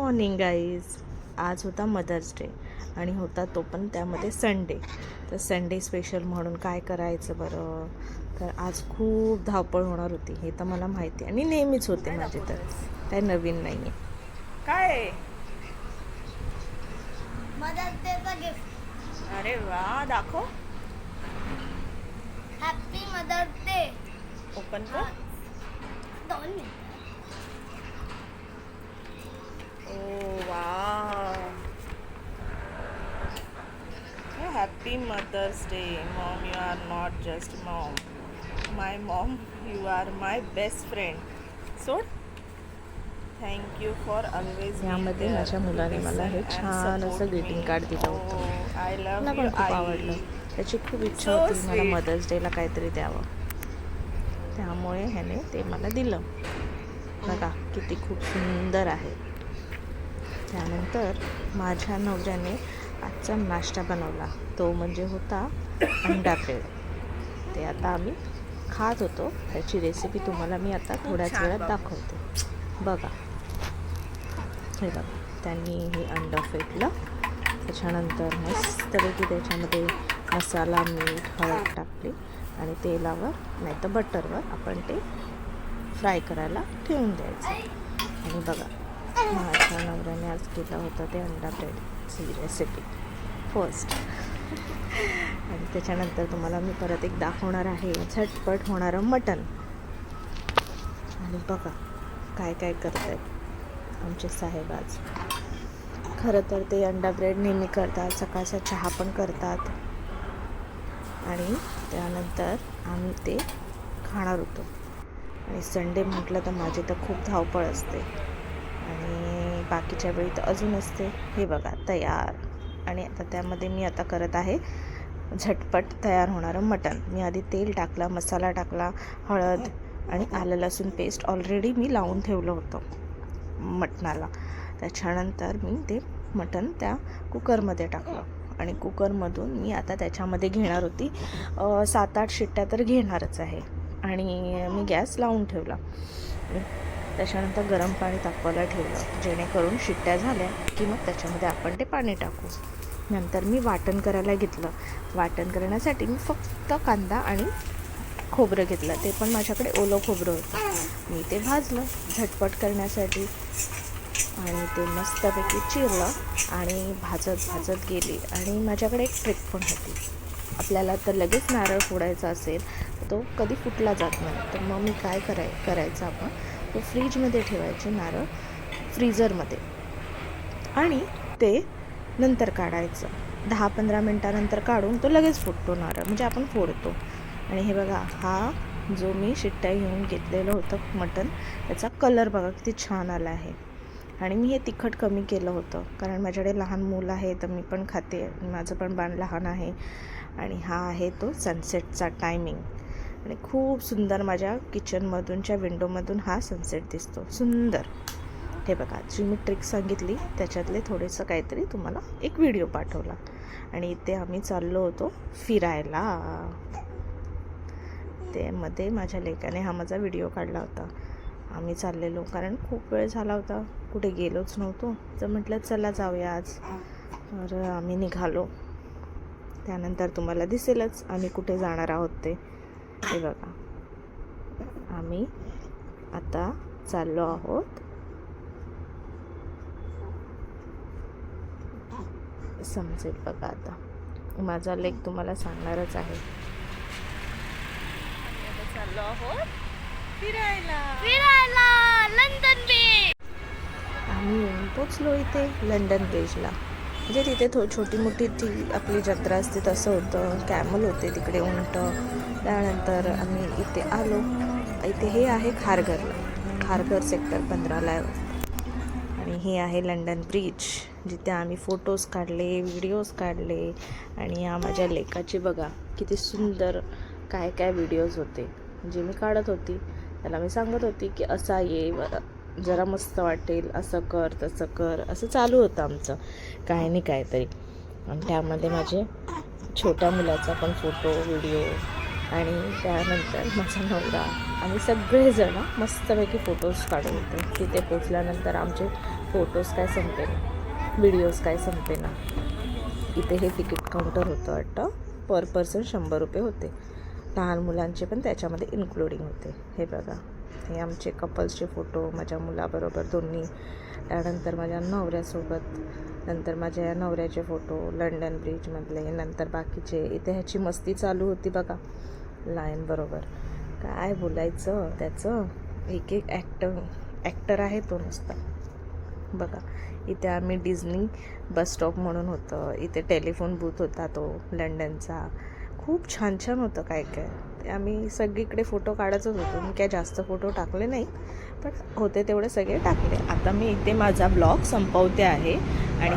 Morning guys. आज होता mother's day आणि होता तो पण त्यामध्ये संडे. तर संडे स्पेशल म्हणून काय करायचं बरं, तर आज खूप धावपळ होणार होती हे तर मला माहिती आहे आणि नेहमीच होते माझे, तर काही नवीन नाही आहे. काय मदर्स डेचा गिफ्ट. अरे वा, दाखव. Happy mother's day. ओपन कर. 2 minute. Oh wow, happy mother's day mom. You are not just mom, my mom, you are my best friend. सोड. Thank you for always. यामध्ये माझ्या मुलाने मला हे छान असं ग्रीटिंग कार्ड दिलं होतं. आय लव्ह मला पण खूप आवडलं. त्याची खूप इच्छा होती मला मदर्स डेला काहीतरी द्यावं, त्यामुळे ह्याने ते मला दिलं. बघा किती खूप सुंदर आहे. त्यानंतर माझ्या नवऱ्याने आजचा नाश्ता बनवला, तो म्हणजे होता अंडा ब्रेड. ते आता आम्ही खात होतो. त्याची रेसिपी तुम्हाला मी आता थोड्याच वेळात दाखवते. बघा, हे बघा, त्यांनी हे अंडं फेटलं. त्याच्यानंतर मस्तपैकी त्याच्यामध्ये मसाला, मीठ, हळद टाकली आणि तेलावर नाही तर बटरवर आपण ते फ्राय करायला ठेवून द्यायचं. आणि बघा, माझ्या नवऱ्याने आज केलं होतं ते अंडा ब्रेडची रेसिपी फर्स्ट. आणि त्याच्यानंतर तुम्हाला मी परत एक दाखवणार आहे झटपट होणारं मटण. आणि बघा काय काय करत आहेत आमचे साहेब आज. खरं तर ते अंडा ब्रेड नेहमी करतात, सकाळचा चहा पण करतात आणि त्यानंतर आम्ही ते खाणार होतो. आणि संडे म्हटलं तर माझी तर खूप धावपळ असते आणि बाकीच्या वेळी तर अजून असते. हे बघा तयार. आणि आता त्यामध्ये मी आता करत आहे झटपट तयार होणारं मटण. मी आधी तेल टाकला, मसाला टाकला, हळद आणि आलं लसूण पेस्ट ऑलरेडी मी लावून ठेवलं होतं मटणाला. त्याच्यानंतर मी ते मटण त्या कुकरमध्ये टाकलं आणि कुकरमधून मी आता त्याच्यामध्ये घेणार होती 7-8 शिट्ट्या तर घेणारच आहे. आणि मी गॅस लावून ठेवला. त्याच्यानंतर गरम पाणी तापवायला ठेवलं, जेणेकरून शिट्ट्या झाल्या की मग त्याच्यामध्ये आपण ते पाणी टाकू. नंतर मी वाटण करायला घेतलं. वाटण करण्यासाठी मी फक्त कांदा आणि खोबरं घेतलं, ते पण माझ्याकडे ओलं खोबरं होतं. मी ते भाजलं झटपट करण्यासाठी आणि ते मस्तपैकी चिरलं आणि भाजत गेली. आणि माझ्याकडे एक ट्रिक पण होती. आपल्याला तर लगेच नारळ फोडायचा असेल तर तो कधी फुटला जात नाही, तर मग मी काय करायचं आपण तो फ्रीजमध्ये ठेवायचे नारळ, फ्रीझरमध्ये, आणि ते नंतर काढायचं. 10-15 मिनटानंतर काढून तो लगेच फुटतो नारळ, म्हणजे आपण फोडतो. आणि हे बघा, हा जो मी शिट्ट्या घेऊन घेतलेलं होतं मटण, त्याचा कलर बघा किती छान आला आहे. आणि मी हे तिखट कमी केलं होतं कारण माझ्याकडे लहान मुलं आहे, तर मी पण खाते, माझं पण बाळ लहान आहे. आणि हा आहे तो सनसेटचा टायमिंग. आणि खूप सुंदर माझ्या किचनमधूनच्या विंडोमधून हा सनसेट दिसतो सुंदर. हे बघा, जी मी ट्रिक सांगितली त्याच्यातले थोडेसं काहीतरी तुम्हाला एक व्हिडिओ पाठवला. आणि इथे आम्ही चाललो होतो फिरायला. त्यामध्ये माझ्या लेकाने हा माझा व्हिडिओ काढला होता. आम्ही चाललेलो कारण खूप वेळ झाला होता, कुठे गेलोच नव्हतो, तर म्हटलं चला जाऊया आज. तर आम्ही निघालो. त्यानंतर तुम्हाला दिसेलच आम्ही कुठे जाणार आहोत ते. हे बघा, आम्ही आता चाललो आहोत समजेल बघा. आता माझा लेक तुम्हाला सांगणारच आहे. चाललो आहोत फिरायला लंडन बीच. आम्ही येऊन पोचलो इथे लंडन ब्रिजला. म्हणजे तिथे छोटी मोठी ती आपली जत्रा असते तसं होतं. कॅमल होते तिकडे, उंट. त्यानंतर आम्ही इथे आलो. इथे हे आहे खारघर सेक्टर 15ला. आणि हे आहे लंडन ब्रिज, जिथे आम्ही फोटोज काढले, व्हिडिओज काढले. आणि या माझ्या लेकाचे बघा किती सुंदर काय काय व्हिडिओज होते जे मी काढत होती. त्याला मी सांगत होती की असा ये जरा मस्त वाटेल, असं कर तसं कर, असं चालू होतं आमचं काही नाही काहीतरी. आणि त्यामध्ये माझे छोट्या मुलाचा पण फोटो, व्हिडिओ. आणि त्यानंतर माझा नवरा, आम्ही सगळेजण मस्तपैकी फोटोज काढत होतो. तिथे पोचल्यानंतर आमचे फोटोज काय संपेना, व्हिडिओज काय संपेना. इथे हे तिकीट काउंटर होतं वाटतं. पर पर्सन 100 रुपये होते. लहान मुलांचे पण त्याच्यामध्ये इन्क्लुडिंग होते. हे बघा, हे आमचे कपल्सचे फोटो, माझ्या मुलाबरोबर दोन्ही, त्यानंतर माझ्या नवऱ्यासोबत, नंतर माझ्या या नवऱ्याचे फोटो लंडन ब्रिजमधले, नंतर बाकीचे. इथे ह्याची मस्ती चालू होती बघा लायनबरोबर. काय बोलायचं त्याचं, एक एक ॲक्टर आहे तो नुसता. बघा इथे आम्ही डिझनी बस स्टॉप म्हणून होतं, इथे टेलिफोन बूथ होता तो लंडनचा. खूप छान छान होतं काय काय. ते आम्ही सगळीकडे फोटो काढतच होतो. मी काय जास्त फोटो टाकले नाही, पण होते तेवढे सगळे टाकले. आता मी इथे माझा ब्लॉग संपवते आहे आणि